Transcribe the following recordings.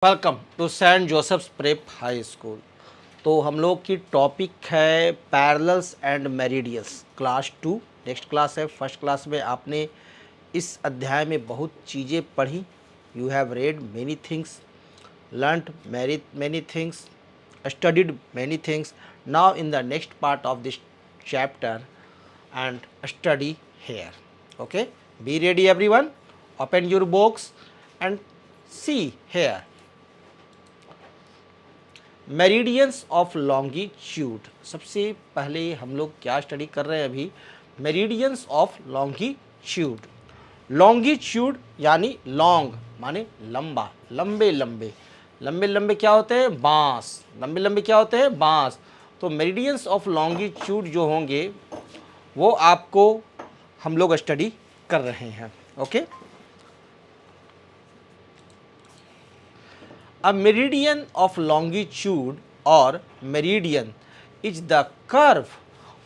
Welcome to saint Joseph's prep high school. तो हम लोग की टॉपिक है parallels and meridians, class 2 next class है। फर्स्ट क्लास में आपने इस अध्याय में बहुत चीज़ें पढ़ी। You have read many things, learned many things, studied many things. Now in the next part of this chapter and study here. Okay, be ready everyone, open your books and see here. Meridians of longitude. सबसे पहले हम लोग क्या study कर रहे हैं अभी? Meridians of longitude. Longitude यानी लॉन्ग माने लंबा, लंबे लंबे, लंबे लंबे क्या होते हैं? बांस। लंबे लंबे क्या होते हैं? बांस। तो मेरिडियंस ऑफ लॉन्गिट्यूड जो होंगे वो आपको हम लोग स्टडी कर रहे हैं। Okay, A meridian of longitude or meridian is the curve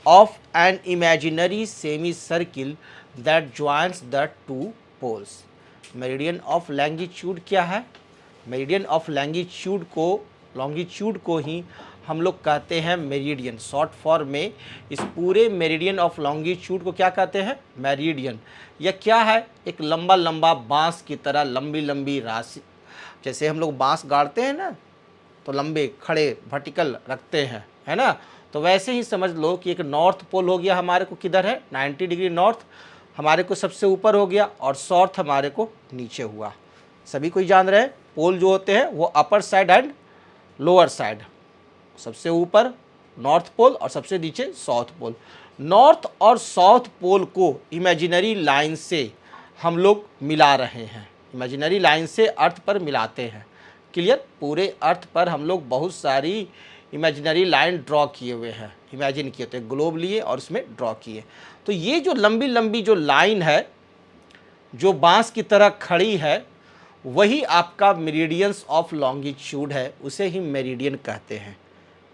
of an imaginary semicircle that joins the two poles. Meridian of longitude क्या है? Meridian of longitude को ही हम लोग कहते हैं मेरिडियन। शॉर्ट फॉर्म में इस पूरे मेरिडियन ऑफ लॉन्गिट्यूड को क्या कहते हैं? मेरिडियन। यह क्या है? एक लंबा लंबा बांस की तरह लंबी लंबी राशि। जैसे हम लोग बांस गाड़ते हैं ना, तो लंबे खड़े वर्टिकल रखते हैं, है ना? तो वैसे ही समझ लो कि एक नॉर्थ पोल हो गया हमारे को, किधर है? 90 डिग्री नॉर्थ हमारे को सबसे ऊपर हो गया, और साउथ हमारे को नीचे हुआ। सभी कोई जान रहे हैं पोल जो होते हैं वो upper side and lower side. सबसे ऊपर नॉर्थ पोल और सबसे नीचे साउथ पोल। नॉर्थ और साउथ पोल को इमेजिनरी लाइन से हम लोग मिला रहे हैं। इमेजिनरी लाइन से अर्थ पर मिलाते हैं। क्लियर? पूरे अर्थ पर हम लोग बहुत सारी इमेजिनरी लाइन ड्रॉ किए हुए हैं, इमेजिन किए थे, ग्लोब लिए और उसमें ड्रॉ किए। तो ये जो लंबी लंबी जो लाइन है जो बांस की तरह खड़ी है, वही आपका मेरिडियंस ऑफ लॉन्गिट्यूड है, उसे ही मेरिडियन कहते हैं।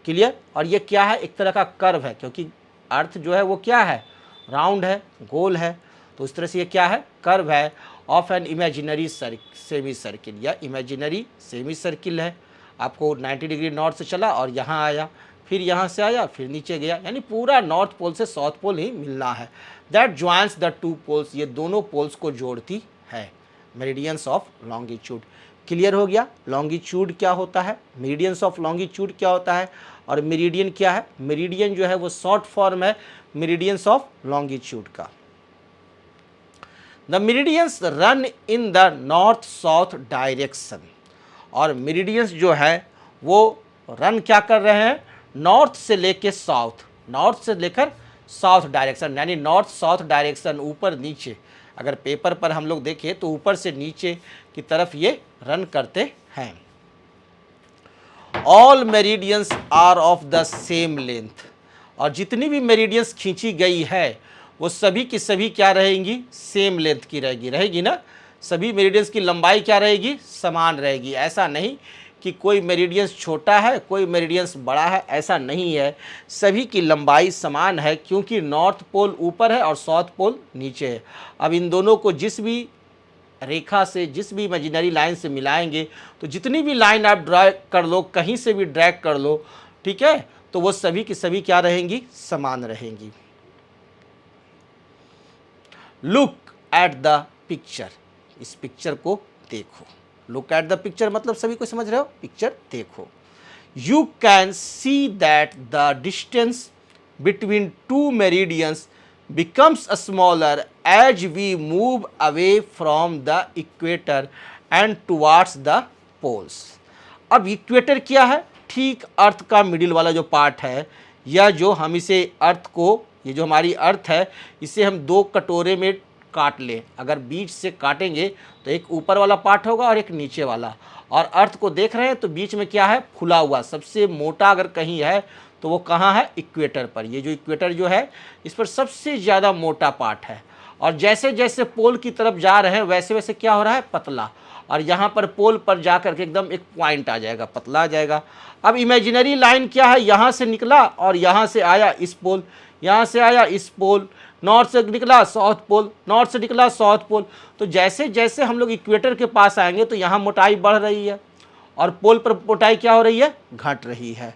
क्लियर? और ये क्या है? एक तरह का कर्व है, क्योंकि अर्थ जो है वो क्या है? राउंड है, गोल है। तो उस तरह से ये क्या है? कर्व है of an imaginary semi circle, या इमेजिनरी सेमी सर्किल है। आपको 90 डिग्री नॉर्थ से चला और यहाँ आया, फिर यहाँ से आया, फिर नीचे गया, यानी पूरा नॉर्थ पोल से साउथ पोल ही मिलना है। That joins the two poles, ये दोनों पोल्स को जोड़ती है मेरिडियंस ऑफ लॉन्गिट्यूड। क्लियर हो गया? लॉन्गिट्यूड क्या होता है, मेरिडियंस ऑफ लॉन्गिट्यूड क्या होता है, और मेरिडियन क्या है? मेरिडियन जो है वो शॉर्ट फॉर्म है मेरिडियंस ऑफ लॉन्गिट्यूड का। The meridians run in the north south direction. और मेरिडियंस जो है वो रन क्या कर रहे हैं? नॉर्थ से लेके साउथ, नॉर्थ से लेकर साउथ डायरेक्शन, यानी नॉर्थ साउथ डायरेक्शन, ऊपर नीचे। अगर पेपर पर हम लोग देखें तो ऊपर से नीचे की तरफ ये रन करते हैं। All meridians are of the same length. और जितनी भी मेरिडियंस खींची गई है वो सभी की सभी क्या रहेंगी? सेम लेंथ की रहेगी ना। सभी मेरिडियंस की लंबाई क्या रहेगी? समान रहेगी। ऐसा नहीं कि कोई मेरिडियंस छोटा है कोई मेरिडियंस बड़ा है, ऐसा नहीं है। सभी की लंबाई समान है, क्योंकि नॉर्थ पोल ऊपर है और साउथ पोल नीचे है। अब इन दोनों को जिस भी रेखा से, जिस भी इमेजिनरी लाइन से मिलाएंगे, तो जितनी भी लाइन आप ड्रैग कर लो, कहीं से भी ड्रैग कर लो, ठीक है, तो वो सभी की सभी क्या रहेंगी? समान रहेंगी। Look at the picture. इस पिक्चर को देखो। लुक एट द पिक्चर मतलब सभी को समझ रहे हो? पिक्चर देखो। You can see that the distance between two meridians becomes smaller as we move away from the equator and towards the poles. अब इक्वेटर क्या है? ठीक अर्थ का मिडिल वाला जो पार्ट है, या जो हम इसे अर्थ को, ये जो हमारी अर्थ है, इसे हम दो कटोरे में काट लें। अगर बीच से काटेंगे तो एक ऊपर वाला पार्ट होगा और एक नीचे वाला। और अर्थ को देख रहे हैं तो बीच में क्या है? फुला हुआ। सबसे मोटा अगर कहीं है तो वो कहाँ है? इक्वेटर पर। ये जो इक्वेटर जो है, इस पर सबसे ज़्यादा मोटा पार्ट है। और जैसे जैसे पोल की तरफ जा रहे हैं वैसे वैसे क्या हो रहा है? पतला। और यहाँ पर पोल पर जा कर के एकदम एक पॉइंट आ जाएगा, पतला आ जाएगा। अब इमेजिनरी लाइन क्या है? यहाँ से निकला और यहाँ से आया इस पोल, यहाँ से आया इस पोल, नॉर्थ से निकला साउथ पोल, नॉर्थ से निकला साउथ पोल। तो जैसे जैसे हम लोग इक्वेटर के पास आएंगे तो यहाँ मोटाई बढ़ रही है, और पोल पर मोटाई क्या हो रही है, घट रही है।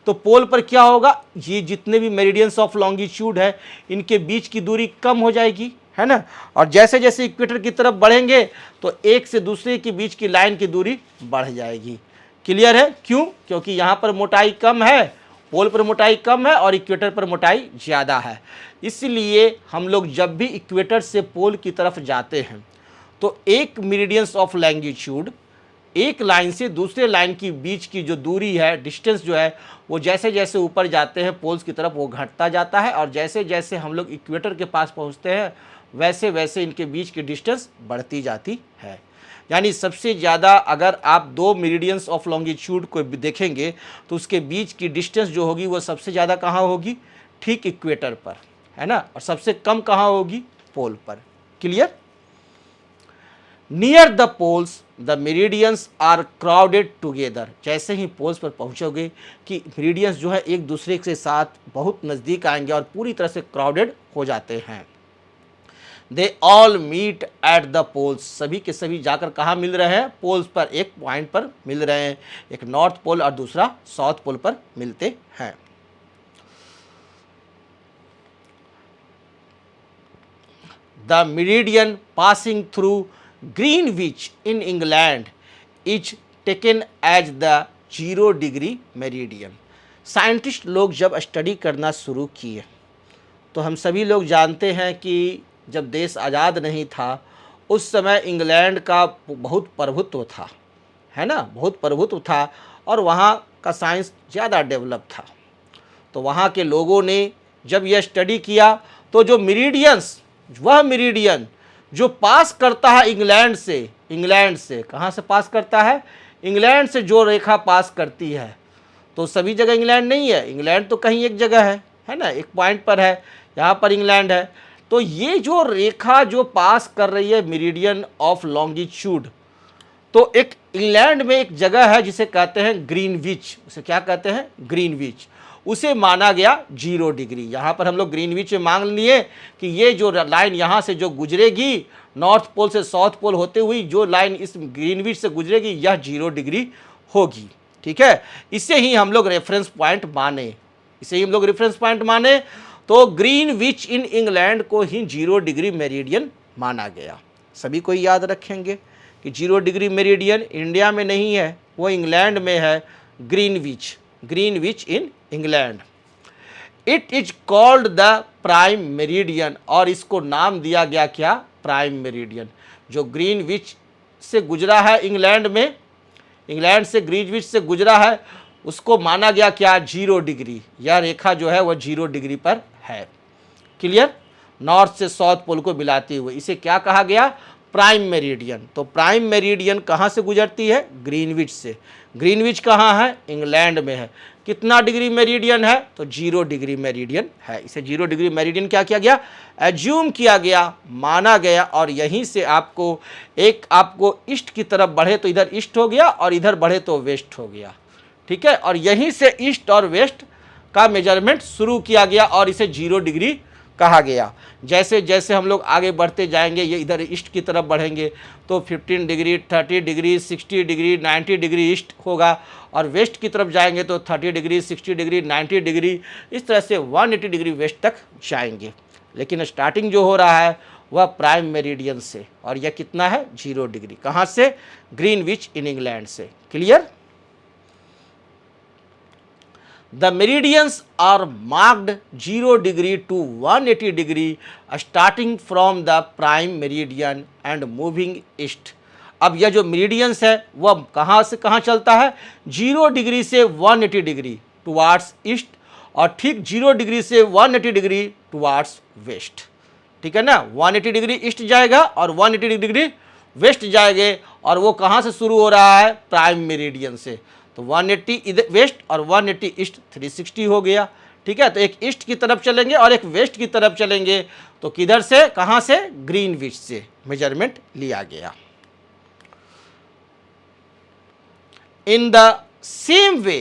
तो पोल पर क्या होगा, ये जितने भी मेरिडियंस ऑफ लॉन्गिट्यूड है इनके बीच की दूरी कम हो जाएगी, है ना। और जैसे जैसे इक्वेटर की तरफ बढ़ेंगे तो एक से दूसरे के बीच की लाइन की दूरी बढ़ जाएगी। क्लियर है, क्यों, क्योंकि यहाँ पर मोटाई कम है, पोल पर मोटाई कम है और इक्वेटर पर मोटाई ज़्यादा है। इसलिए हम लोग जब भी इक्वेटर से पोल की तरफ जाते हैं तो एक मेरिडियंस ऑफ लॉन्गिट्यूड, एक लाइन से दूसरे लाइन की बीच की जो दूरी है, डिस्टेंस जो है, वो जैसे जैसे ऊपर जाते हैं पोल्स की तरफ वो घटता जाता है, और जैसे जैसे हम लोग इक्वेटर के पास पहुंचते हैं वैसे वैसे इनके बीच की डिस्टेंस बढ़ती जाती है। यानी सबसे ज़्यादा अगर आप दो मेरिडियंस ऑफ लॉन्गिट्यूड को देखेंगे तो उसके बीच की डिस्टेंस जो होगी वो सबसे ज़्यादा कहाँ होगी, ठीक इक्वेटर पर, है ना, और सबसे कम कहाँ होगी, पोल पर। Clear. Near the poles the meridians are crowded together. जैसे ही पोल्स पर पहुंचोगे कि मेरिडियंस जो है एक दूसरे के साथ बहुत नज़दीक आएंगे और पूरी तरह से क्राउडेड हो जाते हैं। They all meet at the poles. सभी के सभी जाकर कहाँ मिल रहे हैं, पोल्स पर, एक पॉइंट पर मिल रहे हैं। एक नॉर्थ पोल और दूसरा साउथ पोल पर मिलते हैं। The meridian passing through Greenwich in England is taken as the 0 degree meridian. Scientist लोग जब स्टडी करना शुरू किए तो हम सभी लोग जानते हैं कि जब देश आज़ाद नहीं था उस समय इंग्लैंड का बहुत प्रभुत्व था, है ना, बहुत प्रभुत्व था, और वहाँ का साइंस ज़्यादा डेवलप था। तो वहाँ के लोगों ने जब यह स्टडी किया तो जो मेरिडियंस, वह मेरिडियन जो पास करता है इंग्लैंड से कहाँ से पास करता है, इंग्लैंड से जो रेखा पास करती है, तो सभी जगह इंग्लैंड नहीं है, इंग्लैंड तो कहीं एक जगह है ना, एक पॉइंट पर है, यहाँ पर इंग्लैंड है। तो ये जो रेखा जो पास कर रही है मेरिडियन ऑफ लॉन्गिट्यूड, तो एक इंग्लैंड में एक जगह है जिसे कहते हैं ग्रीनविच, उसे क्या कहते हैं, ग्रीनविच, उसे माना गया 0 डिग्री। यहाँ पर हम लोग ग्रीनविच में मान लिए कि ये जो लाइन यहाँ से जो गुजरेगी नॉर्थ पोल से साउथ पोल होते हुई, जो लाइन इस ग्रीनविच से गुजरेगी यह 0 डिग्री होगी। ठीक है, इसे ही हम लोग रेफरेंस पॉइंट माने, तो ग्रीनविच इन इंग्लैंड को ही 0 डिग्री मेरिडियन माना गया। सभी को याद रखेंगे कि 0 डिग्री मेरिडियन इंडिया में नहीं है, वो इंग्लैंड में है, Greenwich in England. It is called the prime meridian, और इसको नाम दिया गया क्या, प्राइम मेरिडियन। जो ग्रीनविच से गुजरा है इंग्लैंड से ग्रीनविच से गुजरा है, उसको माना गया क्या, 0 डिग्री। यह रेखा जो है वह 0 डिग्री पर है। क्लियर। नॉर्थ से साउथ पोल को मिलाते हुए इसे क्या कहा गया, प्राइम मेरिडियन। तो प्राइम मेरिडियन कहाँ से गुजरती है, ग्रीनविच से। ग्रीनविच कहाँ है, इंग्लैंड में है। कितना डिग्री मेरिडियन है, तो 0 डिग्री मेरिडियन है। इसे 0 डिग्री मेरिडियन क्या किया गया, एज्यूम किया गया, माना गया, और यहीं से आपको ईस्ट की तरफ बढ़े तो इधर ईस्ट हो गया और इधर बढ़े तो वेस्ट हो गया। ठीक है, और यहीं से ईस्ट और वेस्ट का मेजरमेंट शुरू किया गया और इसे 0 डिग्री कहा गया। जैसे जैसे हम लोग आगे बढ़ते जाएंगे, ये इधर ईस्ट की तरफ बढ़ेंगे तो 15 degree, 30 degree, 60 degree, 90 degree east होगा, और वेस्ट की तरफ जाएंगे तो 30 डिग्री, 60 डिग्री, 90 डिग्री, इस तरह से 180 डिग्री वेस्ट तक जाएंगे। लेकिन स्टार्टिंग जो हो रहा है वह प्राइम मेरिडियन से, और यह कितना है, 0 डिग्री। कहाँ से, ग्रीनविच इन इंग्लैंड से। Clear. The meridians are marked 0 degree to 180 degree starting from the prime meridian and moving east। अब यह जो मेरिडियंस है वह कहाँ से कहाँ चलता है, 0 डिग्री से 180 डिग्री टुवार्ड्स ईस्ट, और ठीक 0 डिग्री से 180 डिग्री टुवार्ड्स वेस्ट। ठीक है ना, 180 डिग्री ईस्ट जाएगा और 180 डिग्री वेस्ट जाएंगे, और वो कहाँ से शुरू हो रहा है, प्राइम मेरिडियन से। तो 180 इधर वेस्ट और 180 ईस्ट, 360 हो गया। ठीक है, तो एक ईस्ट की तरफ चलेंगे और एक वेस्ट की तरफ चलेंगे, तो किधर से, कहाँ से, ग्रीनविच से मेजरमेंट लिया गया। In the same way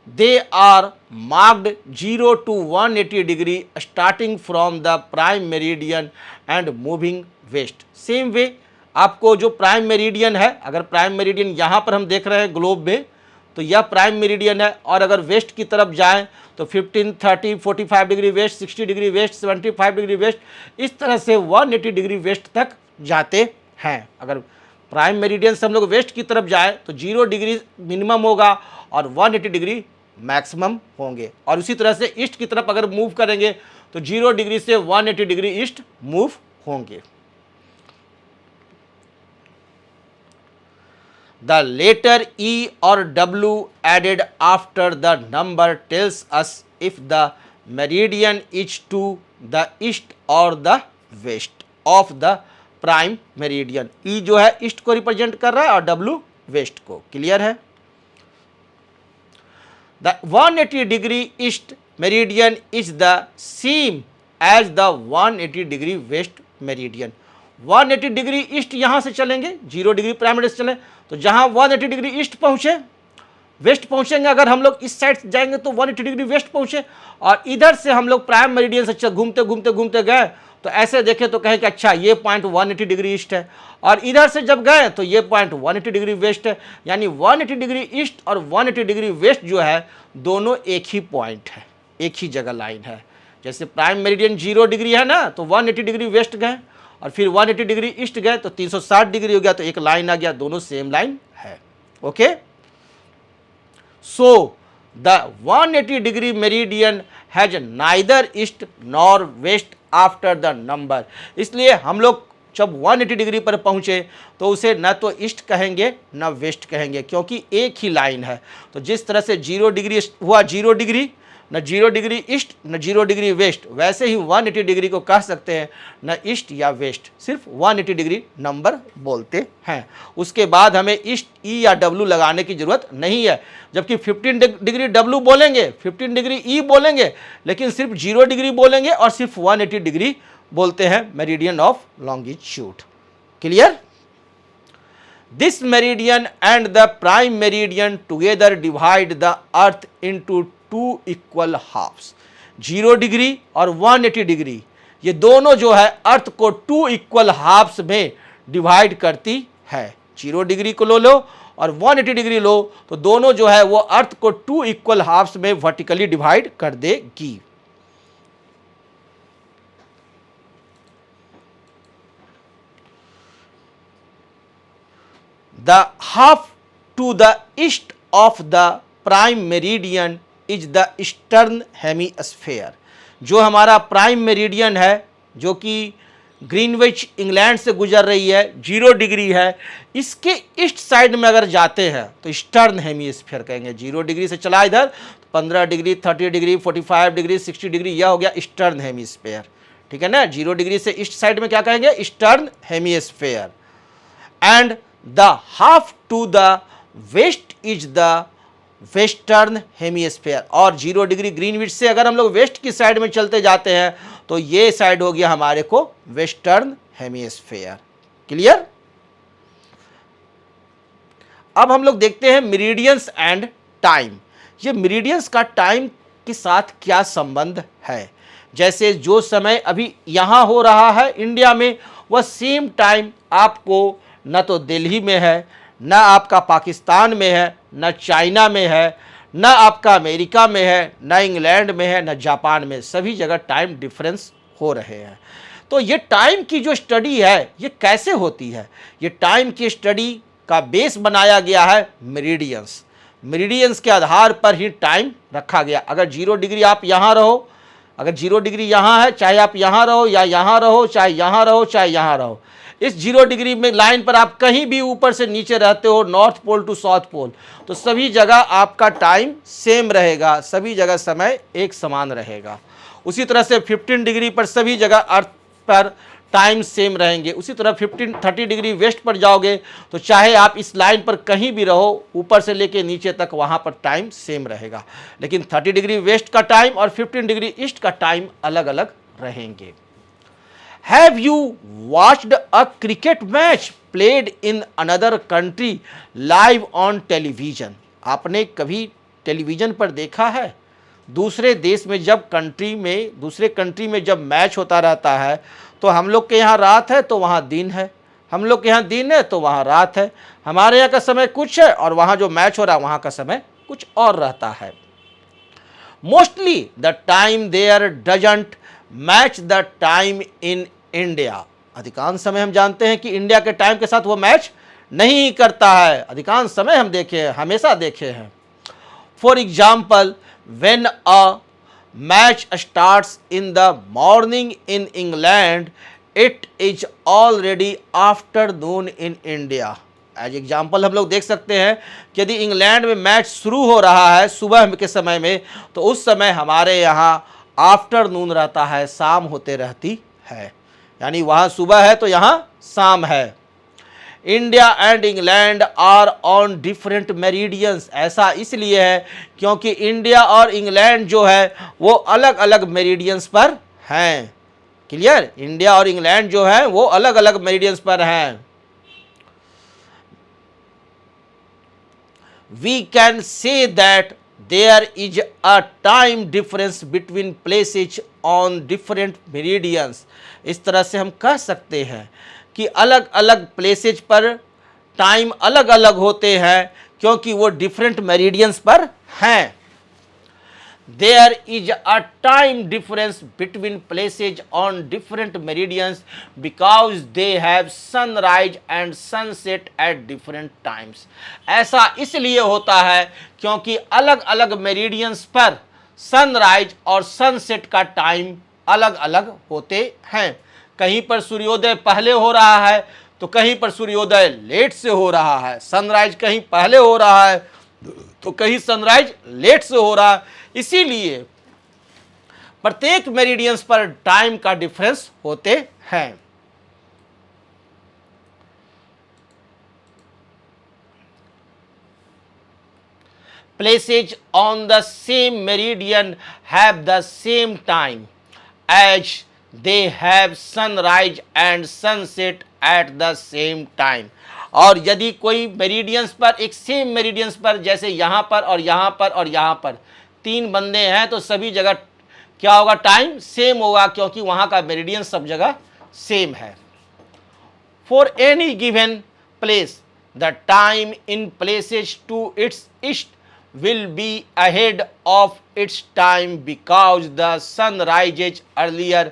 they are marked 0 to 180 degree starting from the prime meridian and moving west. Same way, आपको जो प्राइम मेरिडियन है, अगर प्राइम मेरिडियन यहाँ पर हम देख रहे हैं ग्लोब में, तो यह प्राइम मेरिडियन है। और अगर वेस्ट की तरफ जाएं तो 15, 30, 45 degree west, 60 degree west, 75 degree west, इस तरह से 180 डिग्री वेस्ट तक जाते हैं। अगर प्राइम मेरिडियन से हम लोग वेस्ट की तरफ जाएं तो 0 डिग्री मिनिमम होगा और 180 डिग्री मैक्सिमम होंगे। और उसी तरह से ईस्ट की तरफ अगर मूव करेंगे तो 0 डिग्री से 180 डिग्री ईस्ट मूव होंगे। The letter E or W added after the number tells us if the meridian is to the east or the west of the prime meridian। E जो है east को represent कर रहा है और W waste को। Clear है? The 180 degree east meridian is the same as the 180 degree west meridian। 180 degree east यहाँ से चलेंगे, 0 डिग्री प्राइम मेरिडियन से चलें तो जहाँ 180 डिग्री ईस्ट पहुँचे, वेस्ट पहुँचेंगे। अगर हम लोग इस साइड से जाएंगे तो 180 डिग्री वेस्ट पहुँचे। और इधर से हम लोग प्राइम मेरिडियन से घूमते घूमते घूमते गए तो ऐसे देखें तो कहें कि अच्छा ये पॉइंट 180 डिग्री ईस्ट है, और इधर से जब गए तो ये पॉइंट 180 डिग्री वेस्ट है। यानी 180 डिग्री ईस्ट और 180 डिग्री वेस्ट जो है दोनों एक ही पॉइंट है, एक ही जगह लाइन है। जैसे प्राइम मेरिडियन 0 डिग्री है ना, तो 180 डिग्री वेस्ट गए और फिर 180 डिग्री ईस्ट गए तो 360 डिग्री हो गया, तो एक लाइन आ गया, दोनों सेम लाइन है। Okay, so the 180 degree meridian has neither east nor west after the number. इसलिए हम लोग जब 180 डिग्री पर पहुंचे तो उसे न तो ईस्ट कहेंगे न वेस्ट कहेंगे, क्योंकि एक ही लाइन है। तो जिस तरह से 0 डिग्री हुआ 0 डिग्री, न 0 डिग्री ईस्ट न 0 डिग्री वेस्ट, वैसे ही 180 डिग्री को कह सकते हैं न ईस्ट या वेस्ट, सिर्फ 180 डिग्री नंबर बोलते हैं। उसके बाद हमें ईस्ट ई या डब्ल्यू लगाने की ज़रूरत नहीं है। जबकि 15 डिग्री डब्ल्यू बोलेंगे, 15 डिग्री ई बोलेंगे, लेकिन सिर्फ 0 डिग्री बोलेंगे और सिर्फ 180 डिग्री बोलते हैं meridian of longitude. Clear? This meridian and the prime meridian together divide the earth into 2 equal halves. 0 degree और 180 डिग्री ये दोनों जो है अर्थ को 2 इक्वल हाफ्स में डिवाइड करती है। 0 डिग्री को लो और 180 डिग्री लो तो दोनों जो है वो अर्थ को 2 इक्वल हाफ्स में वर्टिकली डिवाइड कर देगी। The half to the east of the prime meridian is the eastern hemisphere। जो हमारा प्राइम मेरिडियन है, जो कि ग्रीनविच इंग्लैंड से गुजर रही है, 0 डिग्री है, इसके ईस्ट साइड में अगर जाते हैं तो ईस्टर्न हेमीस्फीयर कहेंगे। 0 डिग्री से चला इधर 15 डिग्री, 30 डिग्री, 45 डिग्री, 60 डिग्री, यह हो गया ईस्टर्न हेमीस्फीयर। ठीक है ना? 0 डिग्री से ईस्ट साइड में क्या कहेंगे? Eastern hemisphere. And the half to the west is the western hemisphere. और 0 डिग्री ग्रीनविच से अगर हम लोग वेस्ट की साइड में चलते जाते हैं तो ये साइड हो गया हमारे को वेस्टर्न हेमीस्फीयर। क्लियर? अब हम लोग देखते हैं मेरिडियंस एंड टाइम। ये मेरिडियंस का टाइम के साथ क्या संबंध है। जैसे जो समय अभी यहाँ हो रहा है इंडिया में, वह सेम टाइम आपको न तो दिल्ली में है, न आपका पाकिस्तान में है, न चाइना में है, न आपका अमेरिका में है, न इंग्लैंड में है, न जापान में। सभी जगह टाइम डिफरेंस हो रहे हैं। तो ये टाइम की जो स्टडी है ये कैसे होती है? ये टाइम की स्टडी का बेस बनाया गया है मेरिडियंस। मेरिडियंस के आधार पर ही टाइम रखा गया। अगर 0 डिग्री आप यहाँ रहो, अगर 0 डिग्री यहाँ है, चाहे आप यहाँ रहो या यहाँ रहो, चाहे यहाँ रहो चाहे यहाँ रहो, इस 0 डिग्री में लाइन पर आप कहीं भी ऊपर से नीचे रहते हो, north pole to south pole, तो सभी जगह आपका टाइम सेम रहेगा, सभी जगह समय एक समान रहेगा। उसी तरह से 15 डिग्री पर सभी जगह अर्थ पर टाइम सेम रहेंगे। उसी तरह 30 डिग्री वेस्ट पर जाओगे तो चाहे आप इस लाइन पर कहीं भी रहो, ऊपर से लेके नीचे तक, वहाँ पर टाइम सेम रहेगा। लेकिन 30 डिग्री वेस्ट का टाइम और 15 डिग्री ईस्ट का टाइम अलग अलग रहेंगे। Have you watched a cricket match played in another country live on television? आपने कभी टेलीविज़न पर देखा है दूसरे देश में जब दूसरे कंट्री में जब मैच होता रहता है तो हम लोग के यहाँ रात है तो वहाँ दिन है, हम लोग के यहाँ दिन है तो वहाँ रात है, हमारे यहाँ का समय कुछ है और वहाँ जो मैच हो रहा है वहाँ का समय कुछ और रहता है। Mostly the time there doesn't match the time in India. अधिकांश समय हम जानते हैं कि इंडिया के टाइम के साथ वो मैच नहीं करता है, अधिकांश समय हम देखे हैं, हमेशा देखे हैं। For example, when a match starts in the morning in England, it is already afternoon in India. As example हम लोग देख सकते हैं कि यदि इंग्लैंड में मैच शुरू हो रहा है सुबह के समय में, तो उस समय हमारे यहाँ आफ्टरनून रहता है, शाम होते रहती है, यानी वहाँ सुबह है तो यहाँ शाम है। India and England are on different meridians. ऐसा इसलिए है क्योंकि इंडिया और इंग्लैंड जो है वो अलग अलग मेरिडियंस पर हैं। क्लियर? इंडिया और इंग्लैंड जो है वो अलग अलग मेरिडियंस पर हैं। We can say that there is a time difference between places on different meridians. इस तरह से हम कह सकते हैं कि अलग अलग प्लेसेज पर टाइम अलग अलग होते हैं क्योंकि वो डिफरेंट मेरिडियंस पर हैं। There is a time difference between places on different meridians because they have sunrise and sunset at different times. ऐसा इसलिए होता है क्योंकि अलग अलग मेरिडियंस पर सनराइज और सनसेट का टाइम अलग अलग होते हैं। कहीं पर सूर्योदय पहले हो रहा है तो कहीं पर सूर्योदय लेट से हो रहा है, सनराइज कहीं पहले हो रहा है तो कहीं सनराइज लेट से हो रहा है। इसीलिए प्रत्येक मेरिडियंस पर टाइम का डिफरेंस होते हैं। Places on the same meridian have the same time as they have sunrise and sunset at the same time। और यदि कोई मेरिडियंस पर, एक सेम मेरिडियंस पर, जैसे यहाँ पर और यहाँ पर और यहाँ पर तीन बंदे हैं तो सभी जगह क्या होगा? टाइम सेम होगा क्योंकि वहाँ का मेरिडियन सब जगह सेम है। For any given place the time in places to its east will be ahead of its time because the sun rises earlier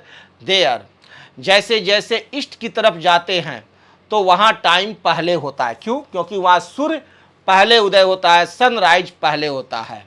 there। जैसे जैसे ईस्ट की तरफ जाते हैं तो वहाँ टाइम पहले होता है। क्यों? क्योंकि वहाँ सूर्य पहले उदय होता है, सनराइज पहले होता है।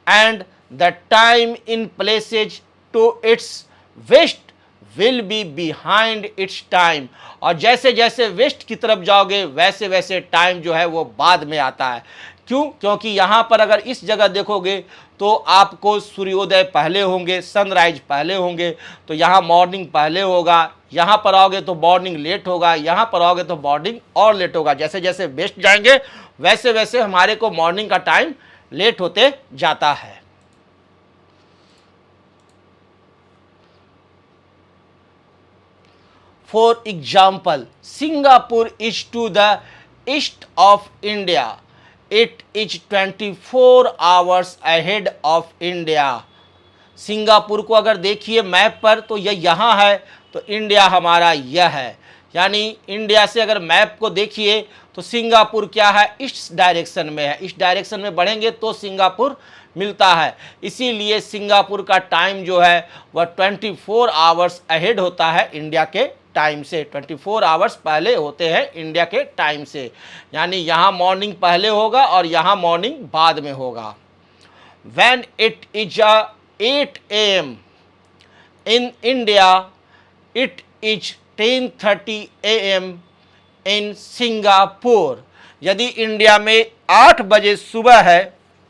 And the time in places to its west will be behind its time. और जैसे जैसे वेस्ट की तरफ जाओगे वैसे वैसे टाइम जो है वो बाद में आता है। क्यों? क्योंकि यहाँ पर अगर इस जगह देखोगे तो आपको सूर्योदय पहले होंगे, सनराइज पहले होंगे, तो यहाँ मॉर्निंग पहले होगा। यहाँ पर आओगे तो मॉर्निंग लेट होगा, यहाँ पर आओगे तो मॉर्निंग और लेट होगा। जैसे जैसे वेस्ट जाएंगे वैसे वैसे हमारे को मॉर्निंग का टाइम लेट होते जाता है। For example, Singapore is to the east of India, it is 24 hours ahead of India. Singapore को अगर देखिए मैप पर तो यह यहाँ है, तो इंडिया हमारा यह है। यानी इंडिया से अगर मैप को देखिए तो सिंगापुर क्या है? ईस्ट डायरेक्शन में है। ईस्ट डायरेक्शन में बढ़ेंगे तो सिंगापुर मिलता है। इसीलिए सिंगापुर का टाइम जो है वह 24 आवर्स अहेड होता है इंडिया के टाइम से। 24 आवर्स पहले होते हैं इंडिया के टाइम से। यानी यहाँ मॉर्निंग पहले होगा और यहाँ मॉर्निंग बाद में होगा। When it is 8 AM in India, it is 10:30 AM in Singapore। यदि इंडिया में 8 बजे सुबह है,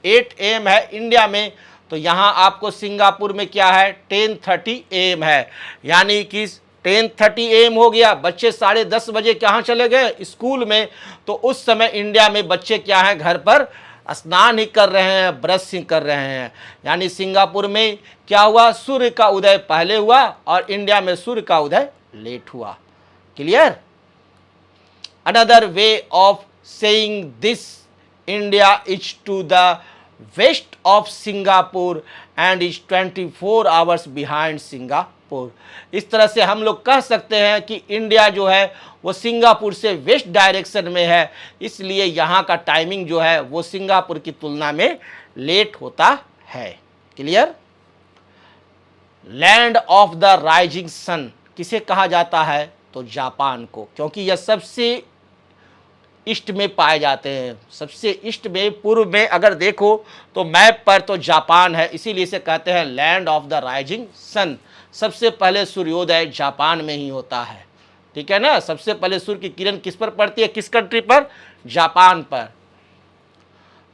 8 AM है इंडिया में, तो यहाँ आपको सिंगापुर में क्या है? 10:30 AM है। यानी कि 10:30 AM हो गया, बच्चे 10:30 बजे कहाँ चले गए? स्कूल में। तो उस समय इंडिया में बच्चे क्या हैं? घर पर स्नान ही कर रहे हैं, ब्रश ही कर रहे हैं। यानी सिंगापुर में क्या हुआ? सूर्य का उदय पहले हुआ और इंडिया में सूर्य का उदय लेट हुआ। Clear? Another way of saying this, India is to the west of Singapore and is 24 hours behind Singapore. Singapore. इस तरह से हम लोग कह सकते हैं कि इंडिया जो है वो सिंगापुर से वेस्ट डायरेक्शन में है, इसलिए यहाँ का टाइमिंग जो है वो सिंगापुर की तुलना में लेट होता है। Clear? Land of the rising sun किसे कहा जाता है? तो जापान को, क्योंकि यह सबसे ईस्ट में पाए जाते हैं। सबसे ईस्ट में, पूर्व में अगर देखो तो मैप पर तो जापान है, इसीलिए इसे कहते हैं land of the rising sun. सबसे पहले सूर्योदय जापान में ही होता है, ठीक है ना। सबसे पहले सूर्य की किरण किस पर पड़ती है? किस कंट्री पर? जापान पर।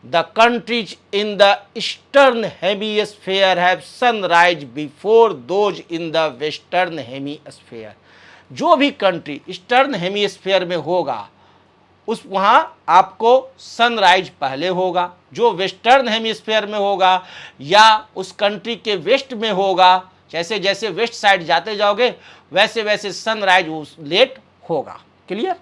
The countries in the eastern hemisphere have sunrise before those in the western hemisphere. जो भी कंट्री ईस्टर्न हेमिस्फेयर में होगा उस वहाँ आपको सनराइज पहले होगा। जो वेस्टर्न हेमिस्फेयर में होगा या उस कंट्री के वेस्ट में होगा, जैसे जैसे वेस्ट साइड जाते जाओगे वैसे वैसे सनराइज लेट होगा। Clear?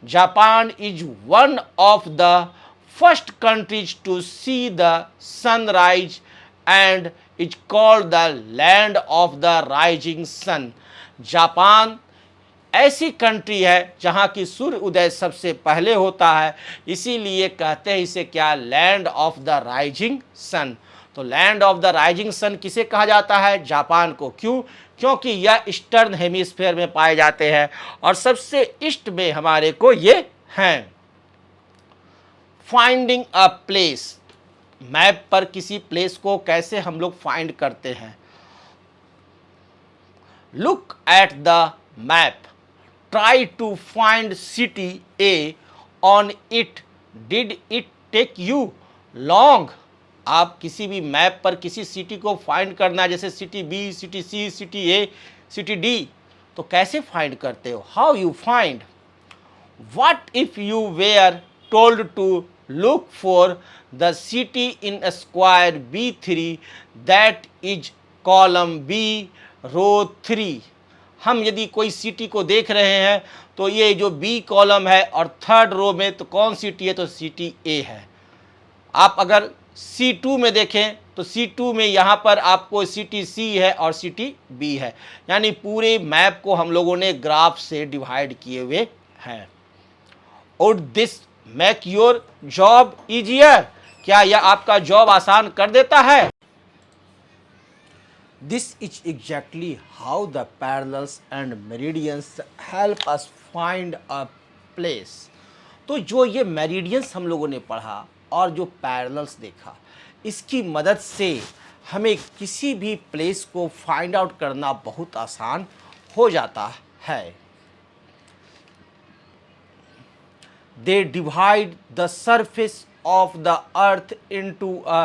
Japan is one of the first countries to see the sunrise and is called the land of the rising sun. Japan ऐसी कंट्री है जहाँ की सूर्य उदय सबसे पहले होता है, इसीलिए कहते हैं इसे क्या? Land of the rising sun. तो land of the rising sun किसे कहा जाता है? जापान को। क्यों? क्योंकि यह ईस्टर्न हेमिस्फीयर में पाए जाते हैं और सबसे ईस्ट में हमारे को ये हैं। फाइंडिंग अ प्लेस, मैप पर किसी प्लेस को कैसे हम लोग फाइंड करते हैं? Look at the map, try to find city A on it. Did it take you long? आप किसी भी मैप पर किसी सिटी को फाइंड करना है, जैसे सिटी बी, सिटी सी, सिटी ए, सिटी डी, तो कैसे फाइंड करते हो? How you find? What if you were told to look for the city in a square B3 that is column B row 3? हम यदि कोई सिटी को देख रहे हैं तो ये जो बी कॉलम है और थर्ड रो में तो कौन सिटी है? तो सिटी ए है। आप अगर C2 में देखें तो C2 में यहाँ पर आपको सिटी सी है और सिटी बी है, यानी पूरे मैप को हम लोगों ने ग्राफ से डिवाइड किए हुए हैं। Would this make your job easier? क्या यह आपका जॉब आसान कर देता है? This is exactly how the parallels and meridians help us find a place. तो जो ये मेरिडियंस हम लोगों ने पढ़ा और जो पैरेलल्स देखा, इसकी मदद से हमें किसी भी प्लेस को फाइंड आउट करना बहुत आसान हो जाता है। They divide the surface of the earth into a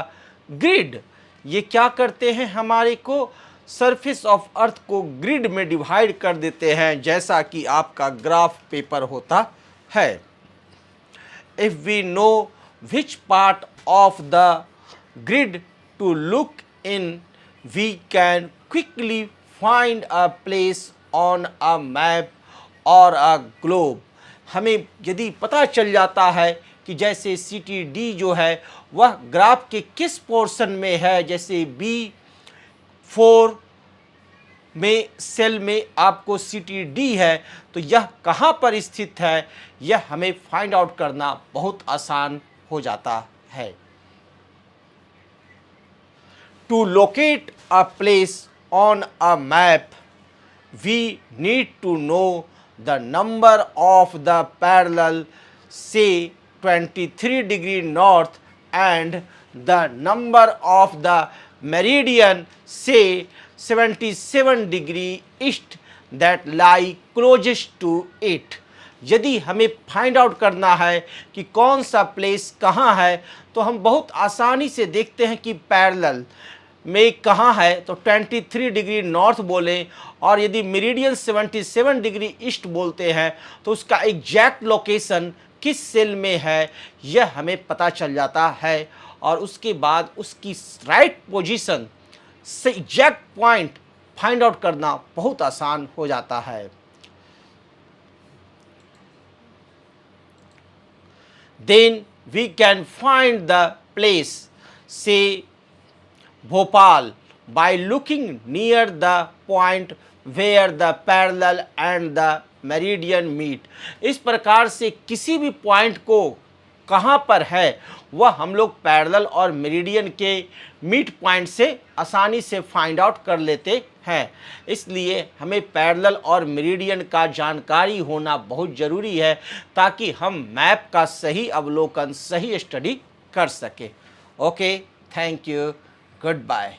grid. ये क्या करते हैं? हमारे को सरफेस ऑफ अर्थ को ग्रिड में डिवाइड कर देते हैं, जैसा कि आपका ग्राफ पेपर होता है। If we know which part of the grid to look in, we can quickly find a place on a map और अ ग्लोब। हमें यदि पता चल जाता है कि जैसे सिटी डी जो है वह ग्राफ के किस पोर्शन में है, जैसे B4 में सेल में आपको सिटी डी है तो यह कहाँ पर स्थित है, यह हमें फाइंड आउट करना बहुत आसान हो जाता है। To locate a place on a map, we need to know the number of the parallel से 23 degree north and the number of the meridian say 77 degree east that lie closest to it. यदि हमें find out करना है कि कौन सा place कहाँ है तो हम बहुत आसानी से देखते हैं कि पैरेलल में कहाँ है, तो 23 डिग्री नॉर्थ बोलें और यदि मेरिडियन 77 डिग्री ईस्ट बोलते हैं तो उसका एग्जैक्ट लोकेशन किस सेल में है यह हमें पता चल जाता है और उसके बाद उसकी राइट पोजीशन से एग्जैक्ट पॉइंट फाइंड आउट करना बहुत आसान हो जाता है। Then we can find the place से Bhopal, by looking near the point where the parallel and the meridian meet. इस प्रकार से किसी भी पॉइंट को कहाँ पर है वह हम लोग पैरेलल और मेरिडियन के मीट पॉइंट से आसानी से फाइंड आउट कर लेते हैं। इसलिए हमें पैरेलल और मेरिडियन का जानकारी होना बहुत ज़रूरी है ताकि हम मैप का सही अवलोकन, सही स्टडी कर सके। Okay, thank you, good bye.